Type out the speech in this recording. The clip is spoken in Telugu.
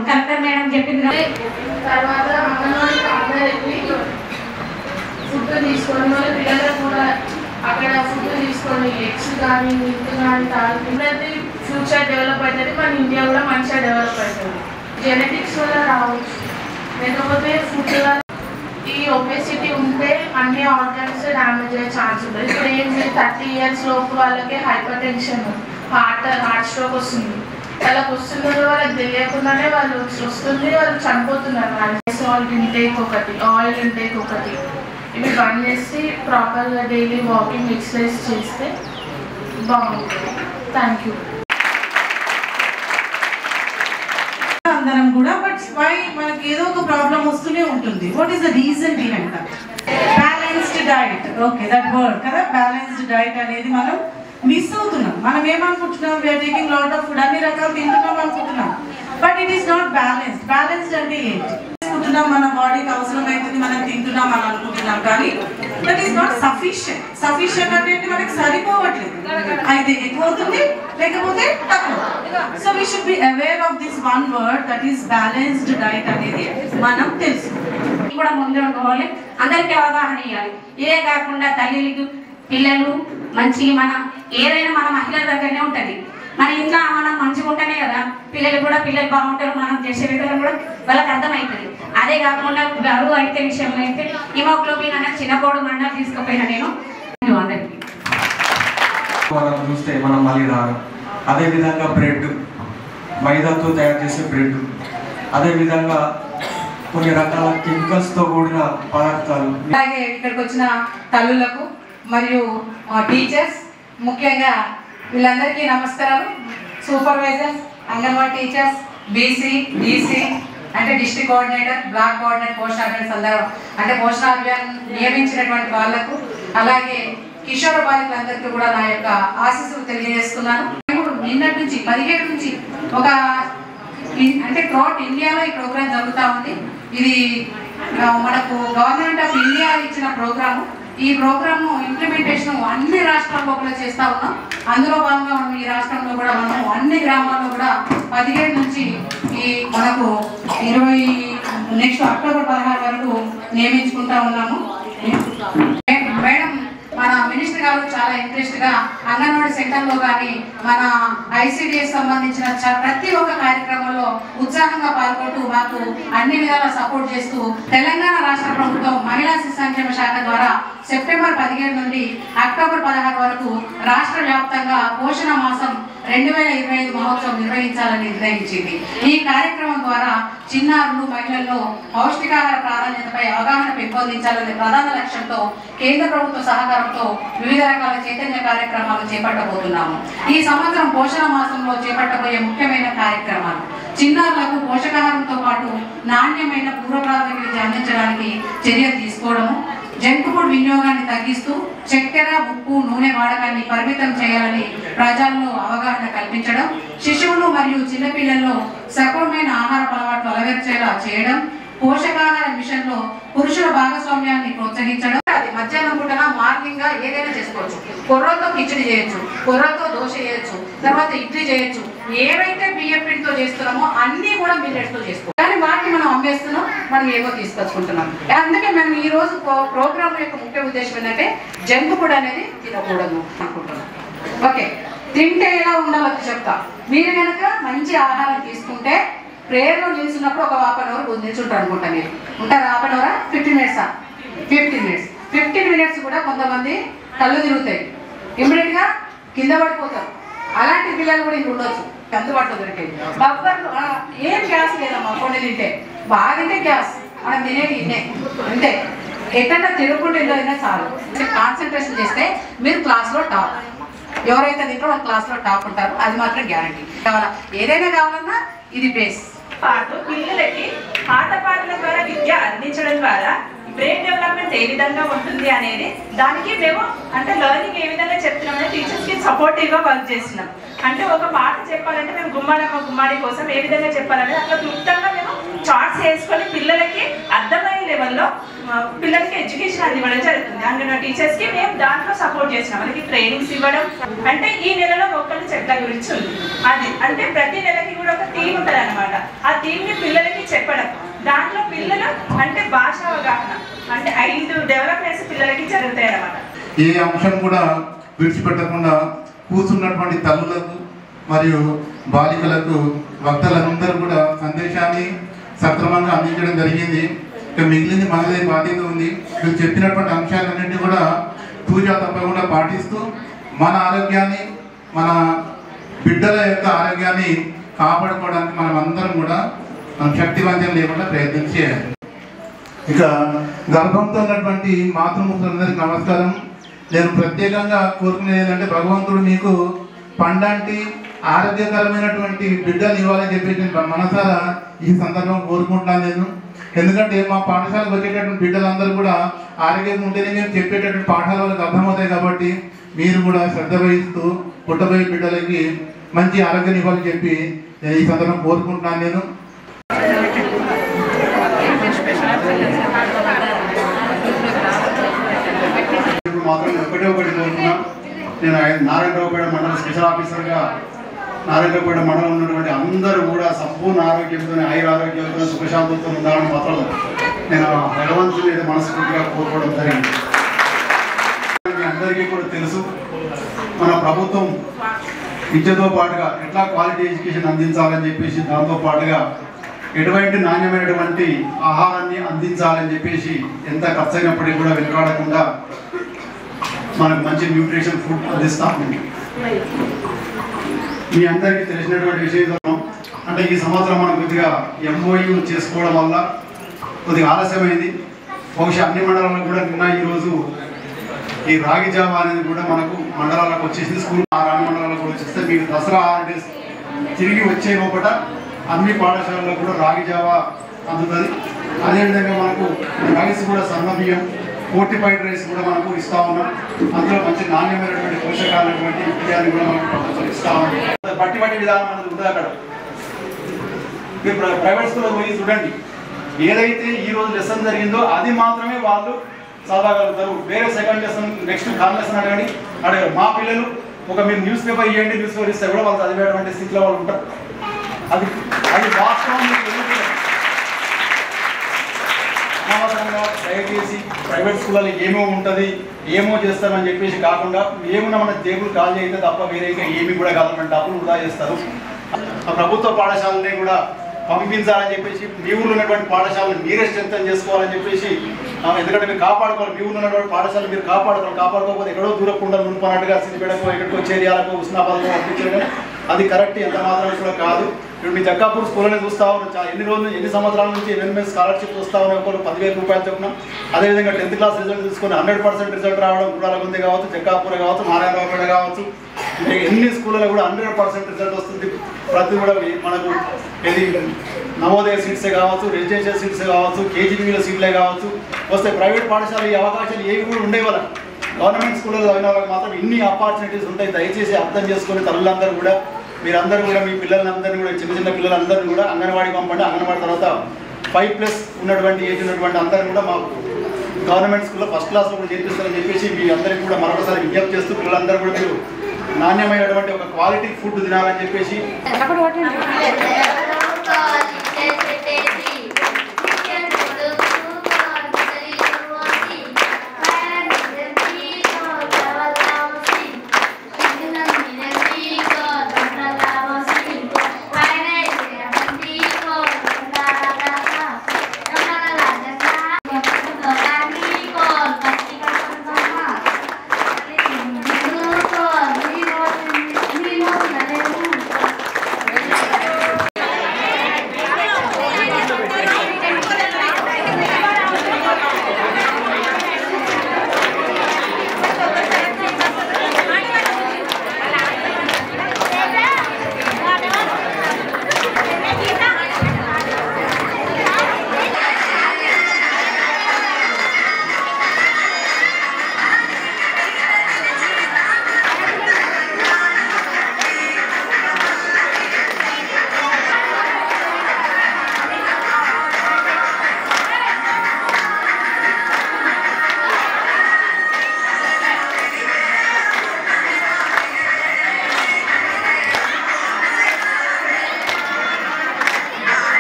కలెక్టర్ మేడం చెప్పింది కదా. తర్వాత అంగన్వాడీ ఫుడ్ తీసుకొని వాళ్ళ పిల్లలకు కూడా అక్కడ ఫుడ్ తీసుకొని ఎగ్స్ కానీ మిల్క్ కానీ తాగి ఫ్యూచర్ డెవలప్ అవుతుంది. మన ఇండియా కూడా మంచిగా డెవలప్ అవుతుంది. జెనెటిక్స్ వల్ల రావచ్చు, లేకపోతే ఫుడ్ వల్ల ఈ ఒబేసిటీ ఉంటే అన్ని ఆర్గన్స్ డ్యామేజ్ అయ్యే ఛాన్స్ ఉంటుంది. ఇప్పుడు ఏంటి 30 years లోపు వాళ్ళకి హైపర్ టెన్షన్, హార్ట్ స్ట్రోక్ వస్తుంది. వాళ్ళకి వస్తున్నది వాళ్ళకి తెలియకుండానే వాళ్ళు వస్తుంది, వాళ్ళు చనిపోతున్నారు. సాల్ట్ ఇంటేక్ ఒకటి, ఆయిల్ ఇంటేక్ ఒకటి, ఇవి బంద్ చేసి ప్రాపర్గా డైలీ వాకింగ్ ఎక్సర్సైజ్ చేస్తే బాగుంటుంది. Thank you. అందరం కూడా బట్ వై మనకి ఏదో ఒక ప్రాబ్లం వస్తూనే ఉంటుంది. What is the reason behind that? Balanced diet. Okay, that word కదా, బ్యాలెన్స్డ్ డైట్ అనేది మనం మిస్ అవుతున్నాం. మనం ఏమనుకుంటున్నాం, we're taking lot of food, అన్ని రకాలు తింటున్నాం అనుకుంటున్నాం, but it is not balanced. Balanced అంటే ఏంటి? తీసుకుంటున్నాం, మన బాడీకి అవసరమైతుంది, మనం తింటున్నాం అని అనుకుంటున్నాం, కానీ that is not sufficient. Sufficient అంటే మనకి సరిపోవట్లేదు, అయితే ఎక్కువ అవుతుంది లేకపోతే తక్కువ. So we should be aware of this one word, that is balanced diet అనేది మనం తెలుసుకోవాలి. కూడా ముందు అనుకోవాలి, అందరికీ అవగాహన ఇవ్వాలి. ఇదే కాకుండా తల్లికి పిల్లలు మంచిగా మనం ఏదైనా మన మహిళల దగ్గరనే ఉంటుంది. మన ఇంట్లో మనం మంచిగా ఉంటేనే కదా పిల్లలు బాగుంటారు, మనం చేసే విధానం కూడా వాళ్ళకి అర్థమవుతుంది. అదే కాకుండా బరువు అయితే విషయంలో అయితే హిమోగ్లోబిన్ అనేది చిన్నపోడు మండలు తీసుకుపోయినా నేను అందరికీ మనం చూస్తే మనం మళ్ళీ రాదు. అదేవిధంగా బ్రెడ్, మైదాతో తయారు చేసే బ్రెడ్, అదేవిధంగా కొన్ని రకాల కెమికల్స్తో కూడిన పదార్థాలు. అలాగే ఇక్కడికి వచ్చిన తల్లులకు మరియు టీచర్స్, ముఖ్యంగా వీళ్ళందరికీ నమస్కారాలు. Supervisors, anganwadi teachers, BC, DC అంటే డిస్ట్రిక్ట్ కోఆర్డినేటర్, బ్లాక్ కోఆర్డినేటర్, పోషణ అభియాన్ అందరూ అంటే పోషణ అభియాన్ నియమించినటువంటి వాళ్లకు, అలాగే కిషోర బాలికలందరికీ కూడా నా యొక్క ఆశీస్సులు తెలియజేస్తున్నాను. నిన్నటి నుంచి 17 నుంచి ఒక అంటే త్రూఅవుట్ ఇండియాలో ఈ ప్రోగ్రామ్ జరుగుతూ ఉంది. ఇది మనకు గవర్నమెంట్ ఆఫ్ ఇండియా ఇచ్చిన ప్రోగ్రాము. ఈ ప్రోగ్రాము ఇంప్లిమెంటేషన్ అన్ని రాష్ట్రాల్లో కూడా చేస్తూ ఉన్నాం. అందులో భాగంగా మనం ఈ రాష్ట్రంలో కూడా మనం అన్ని గ్రామాల్లో కూడా 17 నుంచి ఈ మనకు 20 అక్టోబర్ 16 వరకు నియమించుకుంటా ఉన్నాము. మేడం మన మినిస్టర్ గారు చాలా ఇంట్రెస్ట్గా అంగన్వాడీ సెంటర్లో కానీ మన ఐసిడిఎస్ సంబంధించిన ప్రతి ఒక్క కార్యక్రమంలో ఉత్సాహంగా పాల్గొంటూ మాకు అన్ని విధాలా సపోర్ట్ చేస్తూ తెలంగాణ రాష్ట్ర ప్రభుత్వం మహిళా శిశు సంక్షేమ శాఖ ద్వారా సెప్టెంబర్ 17 నుండి అక్టోబర్ 16 వరకు రాష్ట్ర వ్యాప్తంగా పోషణ మాసం 2025 మహోత్సవం నిర్వహించాలని నిర్ణయించింది. ఈ కార్యక్రమం ద్వారా చిన్నారులు, మహిళల్లో పౌష్టికాహార ప్రాధాన్యతపై అవగాహన పెంపొందించాలనే ప్రధాన లక్ష్యంతో కేంద్ర ప్రభుత్వ సహకారంతో వివిధ రకాల చైతన్య కార్యక్రమాలు చేపట్టబోతున్నాము. ఈ సంవత్సరం పోషణ మాసంలో చేపట్టబోయే ముఖ్యమైన కార్యక్రమాలు: చిన్నారులకు పోషకాహారంతో పాటు నాణ్యమైన పూర్వ ప్రాథమిక విద్య అందించడానికి చర్యలు తీసుకోవడము, జంక్ ఫుడ్ వినియోగాన్ని తగ్గిస్తూ చక్కెర, ఉప్పు, నూనె వాడకాన్ని పరిమితం చేయాలని ప్రజల్లో అవగాహన కల్పించడం, శిశువులు మరియు చిన్నపిల్లల్లో సక్రమమైన ఆహార అలవాట్లు అలవర్చేలా చేయడం, పోషకాహార మిషన్లో పురుషుల భాగస్వామ్యాన్ని ప్రోత్సహించడం. అది మధ్యాహ్నం పూటన మార్నింగ్ గా ఏదైనా చేసుకోవచ్చు. కొర్రతో కిచడి చేయొచ్చు, కొర్రతో దోశ చేయొచ్చు, తర్వాత ఇడ్లీ చేయొచ్చు. ఏవైతే బియ్యం పిండితో చేస్తున్నామో అన్ని కూడా మిల్లెట్స్తో చేసుకోవచ్చు. కానీ వాటిని మనం అమ్మేస్తున్నాం, మనం ఏవో తీసుకొచ్చుకుంటున్నాం. అందుకే మేము ఈ రోజు ప్రోగ్రామ్ యొక్క ముఖ్య ఉద్దేశం ఏంటంటే జంక్ ఫుడ్ అనేది తినకూడదు అనుకుంటున్నాం. ఓకే, తింటే ఎలా ఉండాలో చెప్తా. మీరు కనుక మంచి ఆహారం తీసుకుంటే ప్రేయర్లో నిలిచినప్పుడు ఒక 1/2 అవర్ నిల్చుంటారు అనుకుంటా. మీరు ఉంటారు 1/2 అవరా, 15 మినిట్సా? 15 మినిట్స్ కూడా కొంతమంది కళ్ళు తిరుగుతాయి, ఇమ్మీడియట్గా కింద పడిపోతారు. అలాంటి పిల్లలు కూడా ఇంక ఉండొచ్చు, అందుబాటులో దొరికేది. బబ్బర్లు ఏం గ్యాస్ లేదమ్మా, కొన్ని తింటే బాగా తింటే గ్యాస్, మనం తినేది ఇన్నే అంతే. ఎక్కడన్నా తిరుగుకుంటే ఏదైనా చాలు. కాన్సన్ట్రేషన్ చేస్తే మీరు క్లాస్లో టాప్, ఎవరైతే తింటారో వాళ్ళ క్లాస్లో టాప్ ఉంటారు, అది మాత్రం గ్యారంటీ. కావాలా ఏదైనా కావాలన్నా ఇది బేస్. పిల్లలకి ఆటపాటల ద్వారా విద్య అందించడం ద్వారా బ్రెయిన్ డెవలప్మెంట్ ఏ విధంగా ఉంటుంది అనేది దానికి మేము అంటే లెర్నింగ్ ఏ విధంగా చెప్తున్నామని టీచర్స్కి సపోర్టివ్గా వర్క్ చేస్తున్నాం. అంటే ఒక పాట చెప్పాలంటే మేము గుమ్మాడమ్మ గుమ్మాడి కోసం ఏ విధంగా చెప్పాలంటే అట్లా క్లుప్తంగా మేము చార్ట్స్ వేసుకొని పిల్లలకి అర్థమయ్యే లెవెల్లో పిల్లలకి ఎడ్యుకేషన్ అది ఇవ్వడం జరుగుతుంది. అంగన్వాడీ టీచర్స్ కి మేము దాంట్లో సపోర్ట్ చేసినాం. వాళ్ళకి ట్రైనింగ్స్ ఇవ్వడం, అంటే ఈ నెలలో మొక్కల చెట్ల గురించి ఉంది. అది అంటే ప్రతి నెలకి కూడా ఒక థీమ్ ఉంటుంది అనమాట. ఆ థీమ్ ని పిల్లలకి చెప్పడం, దాంట్లో పిల్లలు అంటే భాష అవగాహన, అంటే 5 డెవలప్మెంట్స్ పిల్లలకి జరుగుతాయి అన్నమాట. ఏ అంశం కూడా విడిచిపెట్టకుండా కూర్చున్నటువంటి తల్లులకు మరియు బాలికలకు వక్తలందరూ కూడా సందేశాన్ని సక్రమంగా అందించడం జరిగింది. ఇక మిగిలింది మనదే బాధ్యత ఉంది. మీరు చెప్పినటువంటి అంశాలన్నింటినీ కూడా తూచా తప్పకుండా పాటిస్తూ మన ఆరోగ్యాన్ని, మన బిడ్డల యొక్క ఆరోగ్యాన్ని కాపాడుకోవడానికి మనం అందరం కూడా శక్తివంతం లేకుండా ప్రయత్నం చేయాలి. ఇక గర్భంతో ఉన్నటువంటి మాతృమూర్తులందరికీ నమస్కారం. నేను ప్రత్యేకంగా కోరుకునేది ఏంటంటే భగవంతుడు మీకు పండంటి ఆరోగ్యకరమైనటువంటి బిడ్డలు ఇవ్వాలని చెప్పేసి నేను మనసారా ఈ సందర్భం కోరుకుంటున్నాను నేను. ఎందుకంటే మా పాఠశాలకు వచ్చేటటువంటి బిడ్డలందరూ కూడా ఆరోగ్యంగా ఉంటేనే మేము చెప్పేటటువంటి పాఠాలు వాళ్ళకి అర్థమవుతాయి. కాబట్టి మీరు కూడా శ్రద్ధ వహిస్తూ పుట్టబోయే బిడ్డలకి మంచి ఆరోగ్యాన్ని ఇవ్వాలని చెప్పి నేను ఈ సందర్భం కోరుకుంటున్నాను నేను. మాత్రం ఒకటి కోరుకున్నా. నేను నారాయణరావుపేట మండల స్పెషల్ ఆఫీసర్గా నారాయణరావుపేట మండలం ఉన్నటువంటి అందరూ కూడా సంపూర్ణ ఆరోగ్యంతో, ఆయురారోగ్యంతో, సుఖశాంతులతో ఉండాలని మాత్రం నేను భగవంతుని మనస్ఫూర్తిగా కోరుకోవడం జరిగింది. మీ అందరికీ కూడా తెలుసు, మన ప్రభుత్వం విద్యతో పాటుగా ఎట్లా క్వాలిటీ ఎడ్యుకేషన్ అందించాలని చెప్పేసి, దాంతో పాటుగా ఎటువంటి నాణ్యమైనటువంటి ఆహారాన్ని అందించాలని చెప్పేసి ఎంత ఖర్చు అయినప్పటికీ కూడా వెనుకాడకుండా మనకు మంచి న్యూట్రిషన్ ఫుడ్ అందిస్తాము. మీ అందరికీ తెలిసినటువంటి విషయం అంటే ఈ సంవత్సరం మనం కొద్దిగా MOU చేసుకోవడం వల్ల కొద్దిగా ఆలస్యమైంది. బహుశా అన్ని మండలాలకు కూడా నిన్న ఈరోజు ఈ రాగి జావా అనేది కూడా మనకు మండలాలకు వచ్చేసింది. స్కూల్ రాని మండలాలకు కూడా వచ్చేస్తే మీకు దసరా హాలిడేస్ తిరిగి వచ్చే లోపల అన్ని పాఠశాలల్లో కూడా రాగి జావా అందుతుంది. అదేవిధంగా మనకు రైస్ కూడా సన్న బియ్యం, ఫోర్టిఫైడ్ రైస్ కూడా మనకు ఇస్తా ఉన్నాం. అందులో మంచి నాణ్యమైనటువంటి పోషకాలైనటువంటి బియ్యాన్ని కూడా మనకు ప్రభుత్వం ఇస్తా ఉన్నాం. బట్టి విధానం అనేది ఉంటుంది. అక్కడ మీరు ప్రైవేట్ స్కూల్లో పోయి చూడండి, ఏదైతే ఈ రోజు లెసన్ జరిగిందో అది మాత్రమే వాళ్ళు చదవగలుగుతారు. వేరే second lesson, next third lesson అడగారు. మా పిల్లలు ఒక మీరు న్యూస్ పేపర్ ఇవ్వండి, న్యూస్ పేపర్ ఇస్తే కూడా వాళ్ళు చదివేటువంటి స్థితిలో వాళ్ళు ఉంటారు. అది వాస్తవం. అనవసరంగా దయచేసి ప్రైవేట్ స్కూళ్ళలో ఏమో ఉంటుంది, ఏమో చేస్తామని చెప్పేసి కాకుండా ఏమన్నా మన జేబులు ఖాళీ అయితే తప్ప వేరే ఇంకా ఏమి కూడా గవర్నమెంట్ డబ్బులు వృధా చేస్తారు. ఆ ప్రభుత్వ పాఠశాలని కూడా పంపించాలని చెప్పేసి, మీ ఊళ్ళో ఉన్నటువంటి పాఠశాలను మీరే స్ట్రెంథన్ చేసుకోవాలని చెప్పేసి, ఎందుకంటే మీరు కాపాడుకోవాలి. మీ ఊళ్ళో ఉన్నటువంటి పాఠశాలను మీరు కాపాడుకోకపోతే ఎక్కడో దూరకుండా ఉండిపోయినట్టుగా సిద్దిపేటకు, ఎక్కడికో చేరియాలకు, ఉస్నాబాద్లో పంపించడం అది కరెక్ట్ ఎంత మాత్రం కూడా కాదు. ఇప్పుడు మీ జక్కాపూర్ స్కూల్ని చూస్తా ఉన్నాం, ఎన్ని సంవత్సరాల నుంచి ఎంఎంఎస్ స్కాలర్షిప్ వస్తూ ఉన్నాయి, ఒకరు 10,000 రూపాయలు చెప్పుకున్నాం. అదేవిధంగా 10th క్లాస్ రిజల్ట్ తీసుకొని 100% రిజల్ట్ రావడం గుడాలగుంది కావచ్చు, జక్కాపూర్ కావచ్చు, నారాయణరావుపేట కావచ్చు, ఎన్ని స్కూళ్ళలో కూడా 100% రిజల్ట్ వస్తుంది. ప్రతి కూడా మనకు ఇది నవోదయ సీట్సే కావచ్చు, రెసిడెన్షియల్ సీట్సే కావచ్చు, కేజీబీల సీట్లే కావచ్చు వస్తే. ప్రైవేట్ పాఠశాల ఈ అవకాశాలు ఏవి కూడా ఉండేవాళ్ళ. గవర్నమెంట్ స్కూల్లో చదివిన వాళ్ళకి మాత్రం ఇన్ని ఆపర్చునిటీస్ ఉంటాయి. దయచేసి అర్థం చేసుకుని తల్లులందరూ కూడా, మీరందరూ కూడా మీ పిల్లలందరినీ కూడా, చిన్న పిల్లలందరినీ కూడా అంగన్వాడీకి పంపండి. అంగన్వాడీ తర్వాత 5+ ఉన్నటువంటి ఏజ్ ఉన్నటువంటి అందరినీ కూడా మా గవర్నమెంట్ స్కూల్లో ఫస్ట్ క్లాస్లో కూడా చేర్పిస్తారని చెప్పేసి మీ అందరికీ కూడా మరొకసారి విజ్ఞప్తి చేస్తూ, పిల్లలందరూ కూడా మీరు నాణ్యమైనటువంటి ఒక క్వాలిటీ ఫుడ్ తినాలని చెప్పేసి